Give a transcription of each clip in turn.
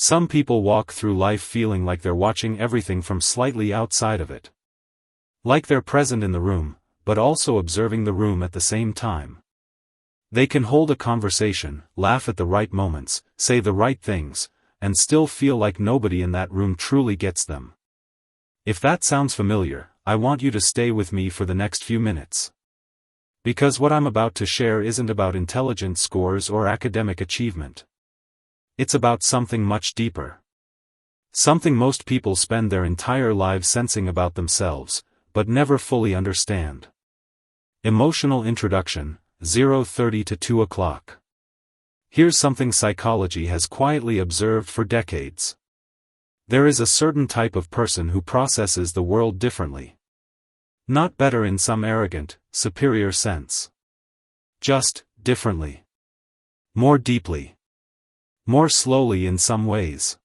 Some people walk through life feeling like they're watching everything from slightly outside of it. Like they're present in the room, but also observing the room at the same time. They can hold a conversation, laugh at the right moments, say the right things, and still feel like nobody in that room truly gets them. If that sounds familiar, I want you to stay with me for the next few minutes. Because what I'm about to share isn't about intelligence scores or academic achievement. It's about something much deeper. Something most people spend their entire lives sensing about themselves, but never fully understand. Emotional introduction, 0:30 to 2 o'clock. Here's something psychology has quietly observed for decades. There is a certain type of person who processes the world differently. Not better in some arrogant, superior sense. Just differently. More deeply. More slowly in some ways.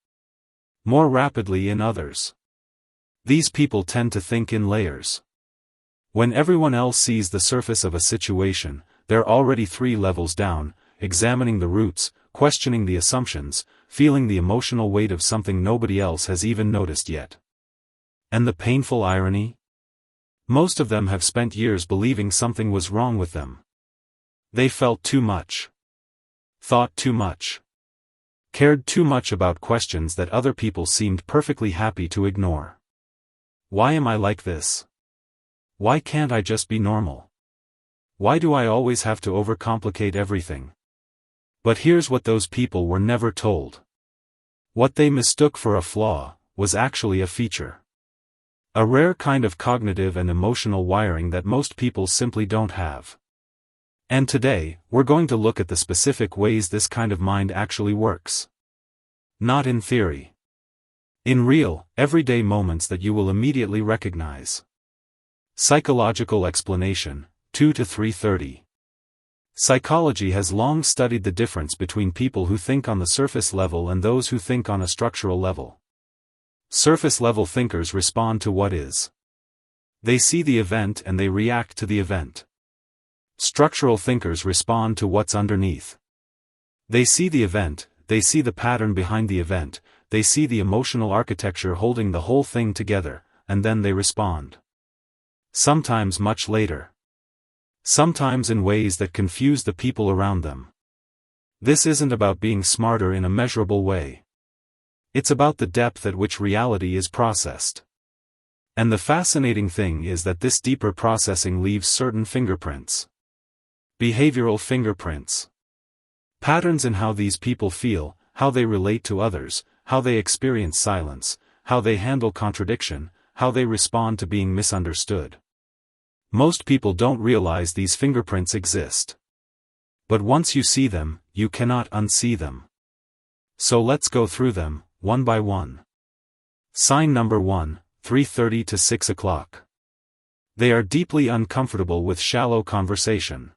More rapidly in others. These people tend to think in layers. When everyone else sees the surface of a situation, they're already 3 levels down, examining the roots, questioning the assumptions, feeling the emotional weight of something nobody else has even noticed yet. And the painful irony? Most of them have spent years believing something was wrong with them. They felt too much. Thought too much. Cared too much about questions that other people seemed perfectly happy to ignore. Why am I like this? Why can't I just be normal? Why do I always have to overcomplicate everything? But here's what those people were never told. What they mistook for a flaw was actually a feature. A rare kind of cognitive and emotional wiring that most people simply don't have. And today, we're going to look at the specific ways this kind of mind actually works. Not in theory. In real, everyday moments that you will immediately recognize. Psychological explanation, 2 to 3:30. Psychology has long studied the difference between people who think on the surface level and those who think on a structural level. Surface-level thinkers respond to what is. They see the event and they react to the event. Structural thinkers respond to what's underneath. They see the event, they see the pattern behind the event, they see the emotional architecture holding the whole thing together, and then they respond. Sometimes much later. Sometimes in ways that confuse the people around them. This isn't about being smarter in a measurable way. It's about the depth at which reality is processed. And the fascinating thing is that this deeper processing leaves certain fingerprints. Behavioral fingerprints. Patterns in how these people feel, how they relate to others, how they experience silence, how they handle contradiction, how they respond to being misunderstood. Most people don't realize these fingerprints exist. But once you see them, you cannot unsee them. So let's go through them, one by one. Sign number 1, 3:30 to 6 o'clock. They are deeply uncomfortable with shallow conversation.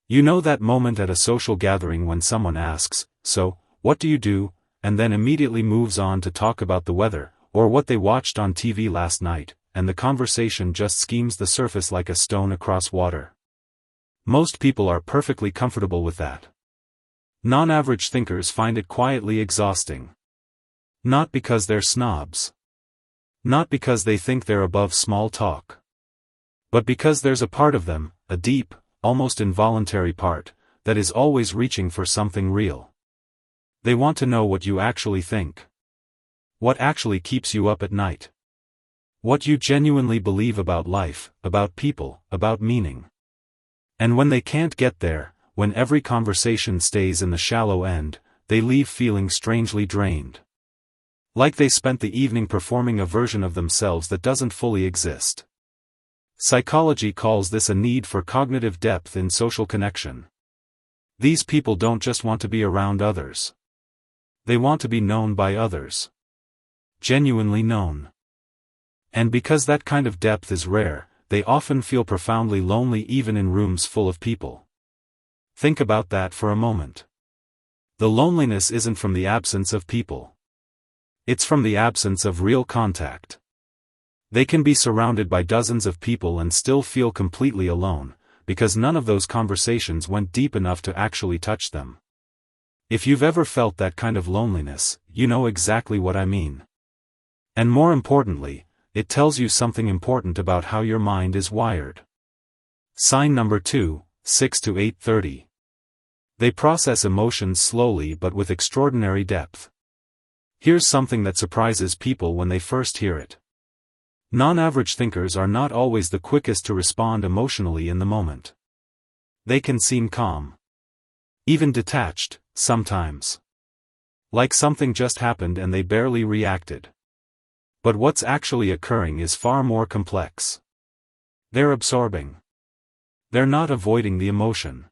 You know that moment at a social gathering when someone asks, "So, what do you do?" and then immediately moves on to talk about the weather, or what they watched on TV last night, and the conversation just skims the surface like a stone across water. Most people are perfectly comfortable with that. Non-average thinkers find it quietly exhausting. Not because they're snobs. Not because they think they're above small talk. But because there's a part of them, a deep, almost involuntary part, that is always reaching for something real. They want to know what you actually think. What actually keeps you up at night. What you genuinely believe about life, about people, about meaning. And when they can't get there, when every conversation stays in the shallow end, they leave feeling strangely drained. Like they spent the evening performing a version of themselves that doesn't fully exist. Psychology calls this a need for cognitive depth in social connection. These people don't just want to be around others. They want to be known by others. Genuinely known. And because that kind of depth is rare, they often feel profoundly lonely even in rooms full of people. Think about that for a moment. The loneliness isn't from the absence of people. It's from the absence of real contact. They can be surrounded by dozens of people and still feel completely alone, because none of those conversations went deep enough to actually touch them. If you've ever felt that kind of loneliness, you know exactly what I mean. And more importantly, it tells you something important about how your mind is wired. Sign number 2, 6 to 8:30. They process emotions slowly but with extraordinary depth. Here's something that surprises people when they first hear it. Non-average thinkers are not always the quickest to respond emotionally in the moment. They can seem calm. Even detached, sometimes. Like something just happened and they barely reacted. But what's actually occurring is far more complex. They're absorbing. They're not avoiding the emotion.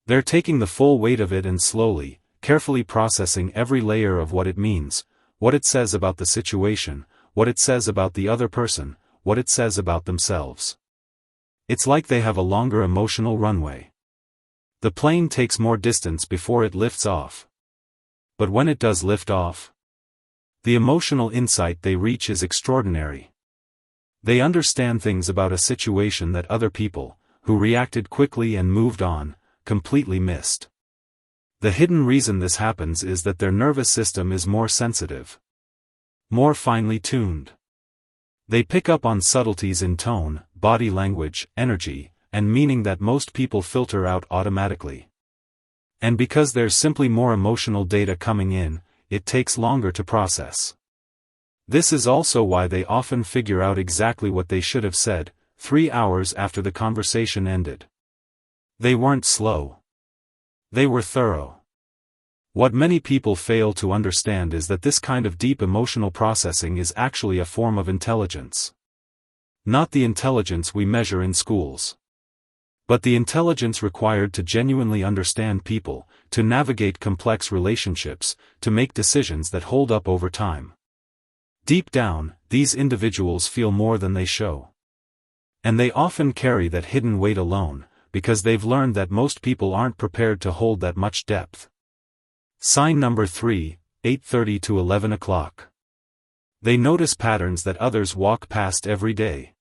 They're taking the full weight of it and slowly, carefully processing every layer of what it means, what it says about the situation, what it says about the other person, what it says about themselves. It's like they have a longer emotional runway. The plane takes more distance before it lifts off. But when it does lift off, the emotional insight they reach is extraordinary. They understand things about a situation that other people, who reacted quickly and moved on, completely missed. The hidden reason this happens is that their nervous system is more sensitive. More finely tuned. They pick up on subtleties in tone, body language, energy, and meaning that most people filter out automatically. And because there's simply more emotional data coming in, it takes longer to process. This is also why they often figure out exactly what they should have said, 3 hours after the conversation ended. They weren't slow. They were thorough. What many people fail to understand is that this kind of deep emotional processing is actually a form of intelligence. Not the intelligence we measure in schools. But the intelligence required to genuinely understand people, to navigate complex relationships, to make decisions that hold up over time. Deep down, these individuals feel more than they show. And they often carry that hidden weight alone, because they've learned that most people aren't prepared to hold that much depth. Sign number 3, 8:30 to 11 o'clock. They notice patterns that others walk past every day.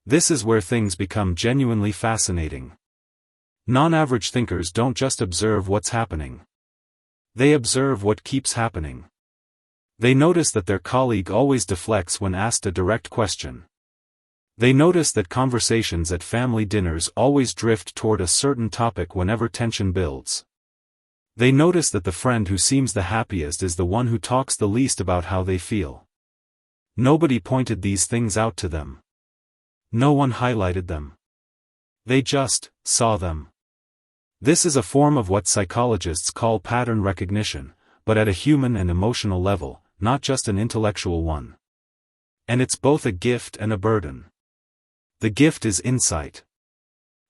This is where things become genuinely fascinating. Non-average thinkers don't just observe what's happening. They observe what keeps happening. They notice that their colleague always deflects when asked a direct question. They notice that conversations at family dinners always drift toward a certain topic whenever tension builds. They notice that the friend who seems the happiest is the one who talks the least about how they feel. Nobody pointed these things out to them. No one highlighted them. They just saw them. This is a form of what psychologists call pattern recognition, but at a human and emotional level, not just an intellectual one. And it's both a gift and a burden. The gift is insight.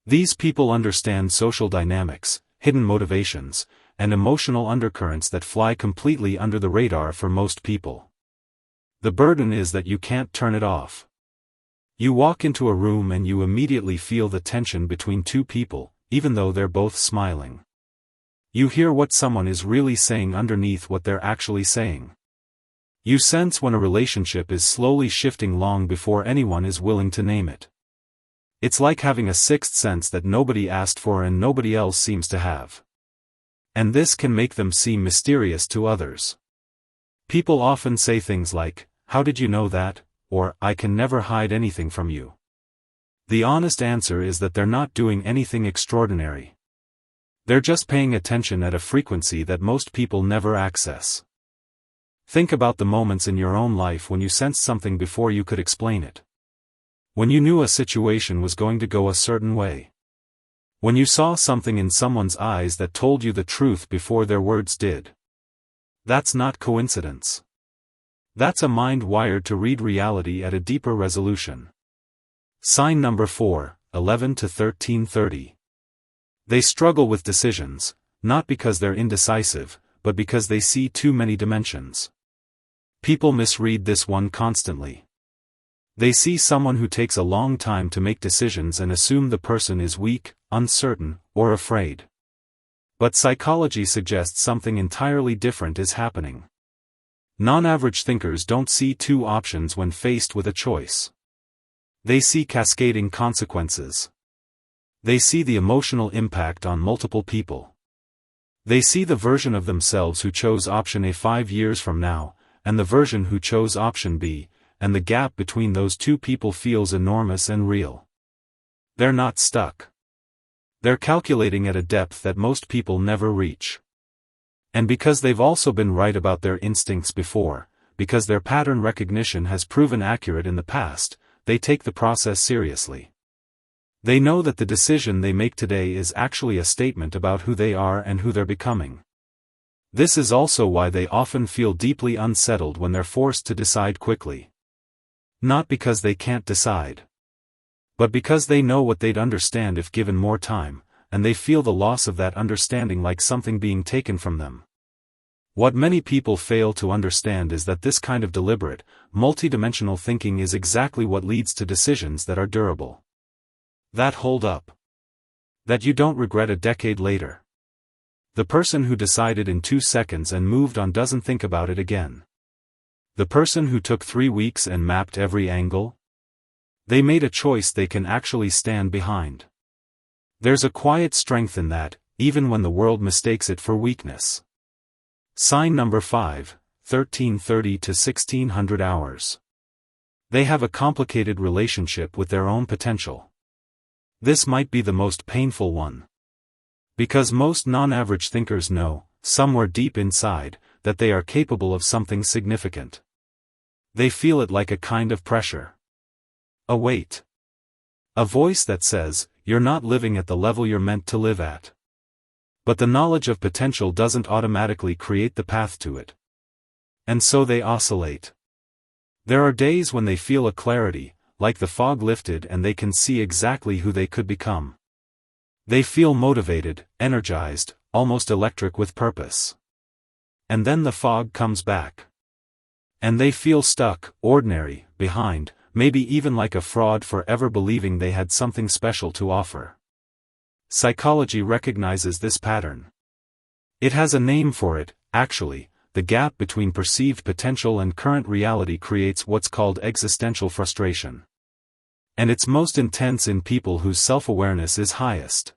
These people understand social dynamics, hidden motivations, and emotional undercurrents that fly completely under the radar for most people. The burden is that you can't turn it off. You walk into a room and you immediately feel the tension between two people, even though they're both smiling. You hear what someone is really saying underneath what they're actually saying. You sense when a relationship is slowly shifting long before anyone is willing to name it. It's like having a sixth sense that nobody asked for and nobody else seems to have. And this can make them seem mysterious to others. People often say things like, "How did you know that?" or "I can never hide anything from you." The honest answer is that they're not doing anything extraordinary. They're just paying attention at a frequency that most people never access. Think about the moments in your own life when you sensed something before you could explain it. When you knew a situation was going to go a certain way. When you saw something in someone's eyes that told you the truth before their words did. That's not coincidence. That's a mind wired to read reality at a deeper resolution. Sign number 4, 11 to 13:30. They struggle with decisions, not because they're indecisive, but because they see too many dimensions. People misread this one constantly. They see someone who takes a long time to make decisions and assume the person is weak, uncertain, or afraid. But psychology suggests something entirely different is happening. Non-average thinkers don't see two options when faced with a choice. They see cascading consequences. They see the emotional impact on multiple people. They see the version of themselves who chose option A 5 years from now, and the version who chose option B, and the gap between those two people feels enormous and real. They're not stuck. They're calculating at a depth that most people never reach. And because they've also been right about their instincts before, because their pattern recognition has proven accurate in the past, they take the process seriously. They know that the decision they make today is actually a statement about who they are and who they're becoming. This is also why they often feel deeply unsettled when they're forced to decide quickly. Not because they can't decide, but because they know what they'd understand if given more time, and they feel the loss of that understanding like something being taken from them. What many people fail to understand is that this kind of deliberate, multidimensional thinking is exactly what leads to decisions that are durable. That hold up. That you don't regret a decade later. The person who decided in 2 seconds and moved on doesn't think about it again. The person who took 3 weeks and mapped every angle? They made a choice they can actually stand behind. There's a quiet strength in that, even when the world mistakes it for weakness. Sign number 5, 1330 to 1600 hours. They have a complicated relationship with their own potential. This might be the most painful one. Because most non-average thinkers know, somewhere deep inside, that they are capable of something significant. They feel it like a kind of pressure. A weight. A voice that says, you're not living at the level you're meant to live at. But the knowledge of potential doesn't automatically create the path to it. And so they oscillate. There are days when they feel a clarity, like the fog lifted and they can see exactly who they could become. They feel motivated, energized, almost electric with purpose. And then the fog comes back. And they feel stuck, ordinary, behind, maybe even like a fraud for ever believing they had something special to offer. Psychology recognizes this pattern. It has a name for it, actually. The gap between perceived potential and current reality creates what's called existential frustration. And it's most intense in people whose self-awareness is highest.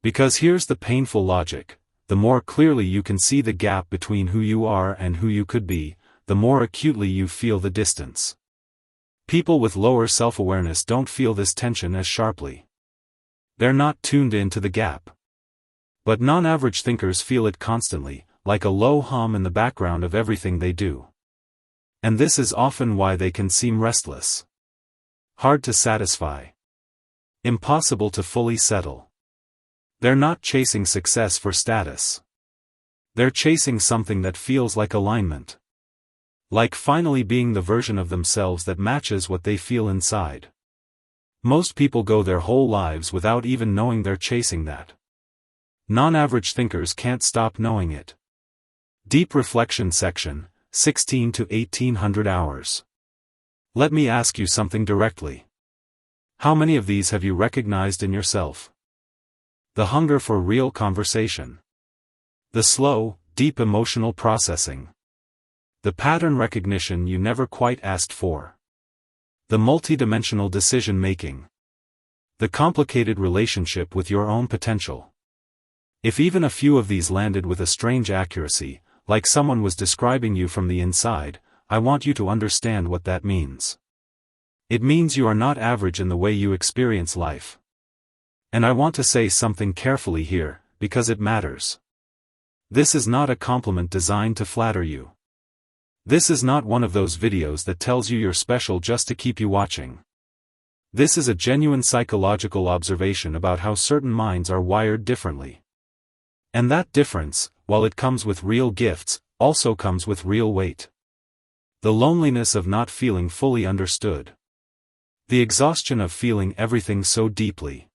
Because here's the painful logic: the more clearly you can see the gap between who you are and who you could be, the more acutely you feel the distance. People with lower self-awareness don't feel this tension as sharply. They're not tuned in to the gap. But non-average thinkers feel it constantly, like a low hum in the background of everything they do. And this is often why they can seem restless. Hard to satisfy. Impossible to fully settle. They're not chasing success for status. They're chasing something that feels like alignment. Like finally being the version of themselves that matches what they feel inside. Most people go their whole lives without even knowing they're chasing that. Non-average thinkers can't stop knowing it. Deep reflection section, 16 to 1800 hours. Let me ask you something directly. How many of these have you recognized in yourself? The hunger for real conversation. The slow, deep emotional processing. The pattern recognition you never quite asked for. The multidimensional decision-making. The complicated relationship with your own potential. If even a few of these landed with a strange accuracy, like someone was describing you from the inside, I want you to understand what that means. It means you are not average in the way you experience life. And I want to say something carefully here, because it matters. This is not a compliment designed to flatter you. This is not one of those videos that tells you you're special just to keep you watching. This is a genuine psychological observation about how certain minds are wired differently. And that difference, while it comes with real gifts, also comes with real weight. The loneliness of not feeling fully understood. The exhaustion of feeling everything so deeply.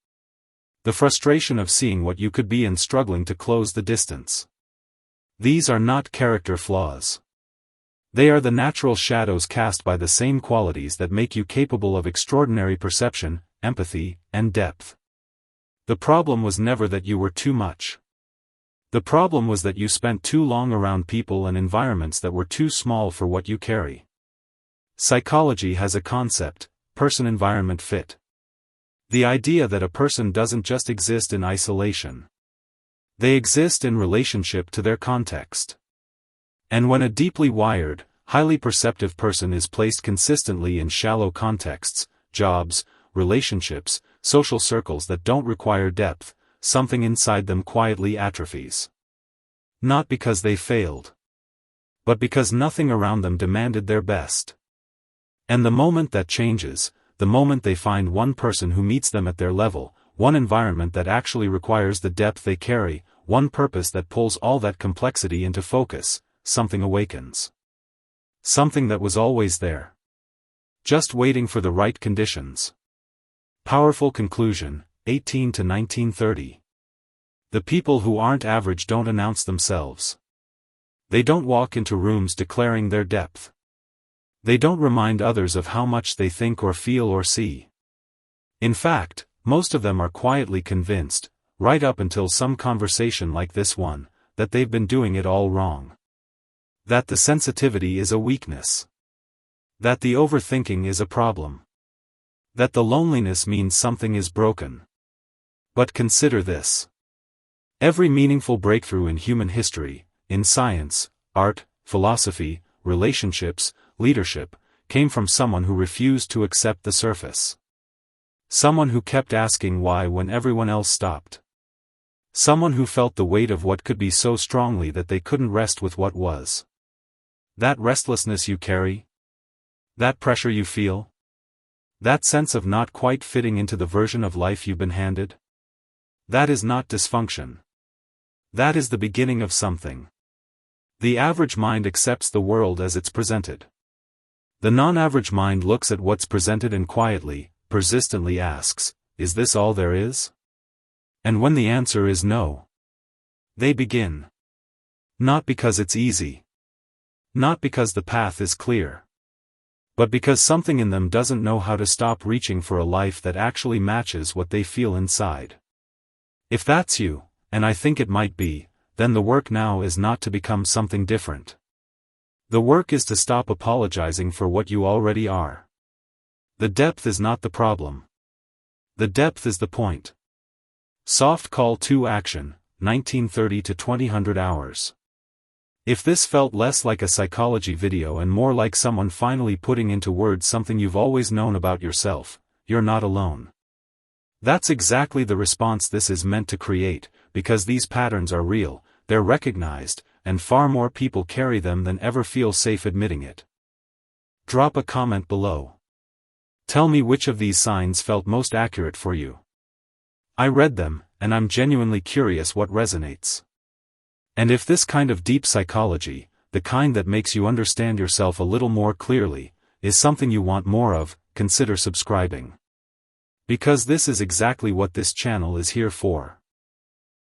The frustration of seeing what you could be and struggling to close the distance. These are not character flaws. They are the natural shadows cast by the same qualities that make you capable of extraordinary perception, empathy, and depth. The problem was never that you were too much. The problem was that you spent too long around people and environments that were too small for what you carry. Psychology has a concept, person-environment fit. The idea that a person doesn't just exist in isolation. They exist in relationship to their context. And when a deeply wired, highly perceptive person is placed consistently in shallow contexts, jobs, relationships, social circles that don't require depth, something inside them quietly atrophies. Not because they failed, but because nothing around them demanded their best. And the moment that changes, the moment they find one person who meets them at their level, one environment that actually requires the depth they carry, one purpose that pulls all that complexity into focus, something awakens. Something that was always there. Just waiting for the right conditions. Powerful conclusion, 18 to 1930. The people who aren't average don't announce themselves. They don't walk into rooms declaring their depth. They don't remind others of how much they think or feel or see. In fact, most of them are quietly convinced, right up until some conversation like this one, that they've been doing it all wrong. That the sensitivity is a weakness. That the overthinking is a problem. That the loneliness means something is broken. But consider this. Every meaningful breakthrough in human history, in science, art, philosophy, relationships, leadership, came from someone who refused to accept the surface. Someone who kept asking why when everyone else stopped. Someone who felt the weight of what could be so strongly that they couldn't rest with what was. That restlessness you carry? That pressure you feel? That sense of not quite fitting into the version of life you've been handed? That is not dysfunction. That is the beginning of something. The average mind accepts the world as it's presented. The non-average mind looks at what's presented and quietly, persistently asks, is this all there is? And when the answer is no, they begin. Not because it's easy. Not because the path is clear. But because something in them doesn't know how to stop reaching for a life that actually matches what they feel inside. If that's you, and I think it might be, then the work now is not to become something different. The work is to stop apologizing for what you already are. The depth is not the problem. The depth is the point. Soft call to action, 1930 to 2000 hours. If this felt less like a psychology video and more like someone finally putting into words something you've always known about yourself, you're not alone. That's exactly the response this is meant to create, because these patterns are real, they're recognized, and far more people carry them than ever feel safe admitting it. Drop a comment below. Tell me which of these signs felt most accurate for you. I read them, and I'm genuinely curious what resonates. And if this kind of deep psychology, the kind that makes you understand yourself a little more clearly, is something you want more of, consider subscribing. Because this is exactly what this channel is here for.